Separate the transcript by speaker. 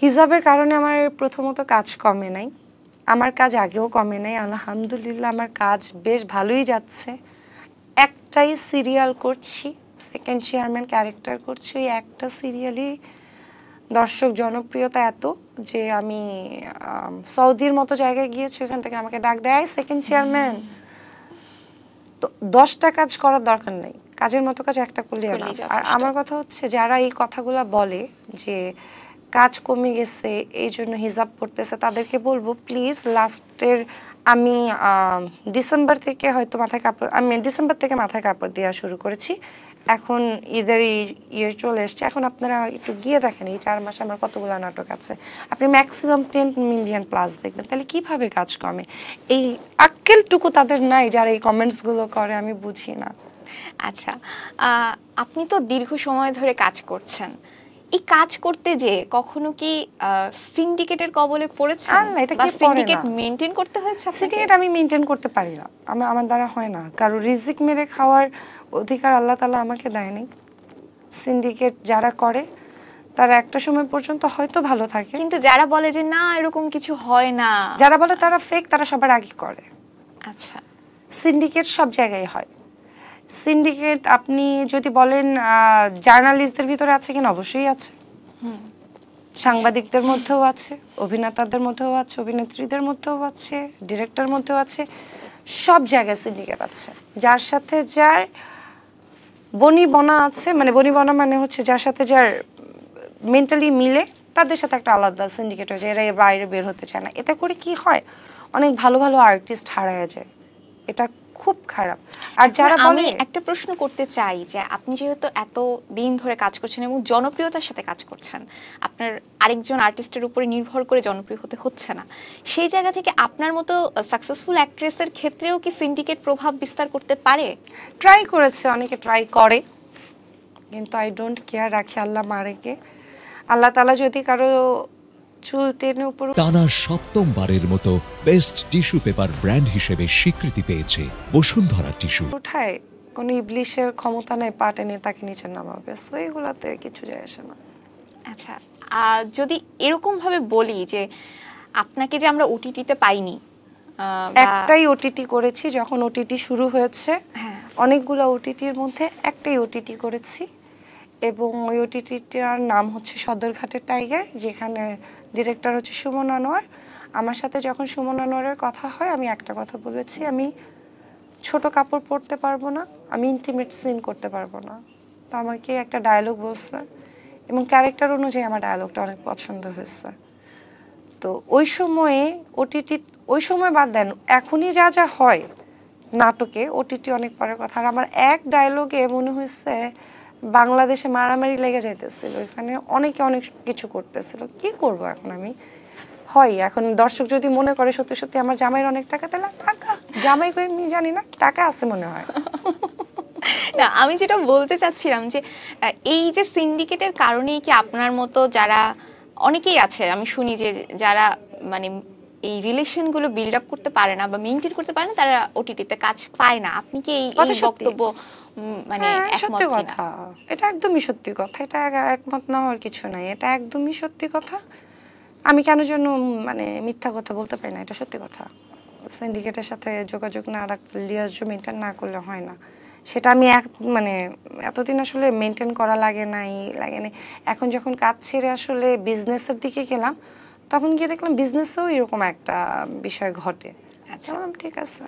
Speaker 1: হিজাবের কারণে আমার প্রথমত কাজ কমে নাই, আমার কাজ আগেও কমে নাই, আলহামদুলিল্লাহ আমার কাজ বেশ ভালোই যাচ্ছে। একটাই সিরিয়াল করছি, সেকেন্ড চেয়ারম্যান ক্যারেক্টার করছি, ওই একটা সিরিয়ালই দর্শক জনপ্রিয়তা এত যে আমি সৌদির মতো জায়গায় গিয়েছি, ওখান থেকে আমাকে ডাক দেয় সেকেন্ড চেয়ারম্যান। তো 10টা কাজ করার দরকার নেই, কাজের মতো কাজ একটা করলে না। আর আমার কথা হচ্ছে যারা এই কথাগুলো বলে যে কাজ কমে গেছে এই জন্য হিজাব পড়তেছে, তাদেরকে বলবো প্লিজ লাস্টের আমি ডিসেম্বর থেকে হয়তো মাথায় কাপড়, আমি ডিসেম্বর থেকে মাথায় কাপড় দেওয়া শুরু করেছি, এখন ঈদের ইয়ে চলে এসছে, এখন আপনারা একটু গিয়ে দেখেন এই 4 মাসে আমার কতগুলো নাটক আছে, আপনি ম্যাক্সিমাম 10 মিলিয়ন প্লাস দেখবেন, তাহলে কিভাবে কাজ কমে? এই আক্কেলটুকু তাদের নাই যারা এই কমেন্টসগুলো করে, আমি বুঝি না।
Speaker 2: আচ্ছা, আপনি তো দীর্ঘ সময় ধরে কাজ করছেন, এই কাজ করতে যে কখনো কি সিন্ডিকেটের কবলে পড়েছেন বা সিন্ডিকেট মেইনটেইন করতে হয়েছে?
Speaker 1: সিন্ডিকেট আমি মেইনটেইন করতে পারি না, আমার দ্বারা হয় না, কারো রিজিক মেরে খাওয়ার অধিকার আল্লাহ তাআলা আমাকে দেয়নি। সিন্ডিকেট যারা করে তারা একটা সময় পর্যন্ত হয়তো ভালো থাকে,
Speaker 2: কিন্তু যারা বলে যে না এরকম কিছু হয় না,
Speaker 1: যারা বলে তারা ফেক, তারা সবার আগে করে।
Speaker 2: আচ্ছা,
Speaker 1: সিন্ডিকেট সব জায়গায় হয়। সিন্ডিকেট আপনি যদি বলেন জার্নালিস্টদের ভিতরে আছে কিনা, অবশ্যই আছে, সাংবাদিকদের মধ্যেও আছে, অভিনেতাদের মধ্যেও আছে, অভিনেত্রীদের মধ্যেও আছে, ডিরেক্টর মধ্যেও আছে, সব জায়গায় সিন্ডিকেট আছে। যার সাথে যার বনিবনা আছে, মানে বনিবনা মানে হচ্ছে যার সাথে যার মেন্টালি মিলে, তাদের সাথে একটা আলাদা সিন্ডিকেট হয়ে যায়, এরা বাইরে বের হতে চায় না। এতে করে কি হয়, অনেক ভালো ভালো আর্টিস্ট হারায় যায়, এটা খুব খারাপ।
Speaker 2: আর যারা আমি একটা প্রশ্ন করতে চাই যে আপনি যেহেতু এত দিন ধরে কাজ করছেন এবং জনপ্রিয়তার সাথে কাজ করছেন, আপনার আরেকজন আর্টিস্টের উপরে নির্ভর করে জনপ্রিয় হতে হচ্ছে না, সেই জায়গা থেকে আপনার মতো সাকসেসফুল অ্যাক্ট্রেসের ক্ষেত্রেও কি সিন্ডিকেট প্রভাব বিস্তার করতে পারে?
Speaker 1: ট্রাই করেছে, অনেকে ট্রাই করে, কিন্তু আই ডোন্ট কেয়ার, রাখি আল্লাহ মারেকে। আল্লাহ তাআলা যদি কারো চুল টেনে উপর,
Speaker 3: টানা 7ম বারের মতো বেস্ট টিস্যু পেপার ব্র্যান্ড হিসেবে স্বীকৃতি পেয়েছে বসুন্ধরা টিস্যু।
Speaker 1: উঠায় কোনো ইবলিশের ক্ষমতা নেই পা টেনে তাকে নিচে নামাবে, সো এগুলাতে কিছু যায় আসে না।
Speaker 2: আচ্ছা, যদি এরকম ভাবে বলি যে আপনাকে যে আমরা ওটিটিতে পাইনি,
Speaker 1: একটাই ওটিটি করেছি, যখন ওটিটি শুরু হয়েছে অনেকগুলো ওটিটির মধ্যে একটাই ওটিটি করেছি, এবং ওই ওটিটিটার নাম হচ্ছে সদরঘাটের টাইগার, যেখানে ডিরেক্টর হচ্ছে সুমন আনোয়ার। আমার সাথে যখন সুমন আনোয়ারের কথা হয়, আমি একটা কথা বলেছি, আমি ছোট কাপড় পরতে পারবো না, আমি ইন্টিমেট সিন করতে পারবো না। তো আমাকে একটা ডায়লগ বলছে এবং ক্যারেক্টার অনুযায়ী আমার ডায়লগটা অনেক পছন্দ হয়েছে। তো ওই সময়ে ওটিটি, ওই সময় বাদ দেন, এখনই যা যা হয় নাটকে, ওটিটি অনেক পরের কথা। আর আমার এক ডায়লগে মনে হয়েছে বাংলাদেশে মারামারি লেগে যাইতেছিল, এখানে অনেকে অনেক কিছু করতেছিল, কি করব এখন আমি? হয় এখন দর্শক যদি মনে করে সত্যি সত্যি আমার জামাইয়ের অনেক টাকা, তাহলে টাকা জামাই কই আমি জানি না, টাকা আছে মনে হয়।
Speaker 2: না, আমি যেটা বলতে চাচ্ছিলাম যে এই যে সিন্ডিকেটের কারণেই কি আপনার মতো যারা অনেকেই আছে, আমি শুনি যে যারা মানে এই রিলেশনগুলো বিল্ড আপ করতে পারে না বা মেইনটেইন করতে পারে না, তারা ওটিটিতে কাজ পায় না, আপনি কি এই বক্তব্য মানে
Speaker 1: সত্যি কথা? এটা একদমই সত্যি কথা, এটা একমত না হওয়ার কিছু নাই, এটা একদমই সত্যি কথা। আমি কেন যেন মানে মিথ্যা কথা বলতে পারি না, এটা সত্যি কথা। সিন্ডিকেটের সাথে যোগাযোগ না রাখলে, লিয়াজ মেনটেন না করলে হয় না, সেটা আমি মানে এতদিন আসলে মেনটেন করা লাগে নাই। এখন যখন কাজ ছেড়ে আসলে বিজনেসের দিকে গেলাম, তখন গিয়ে দেখলাম বিজনেসেও এরকম একটা বিষয় ঘটে। আচ্ছা, ঠিক আছে।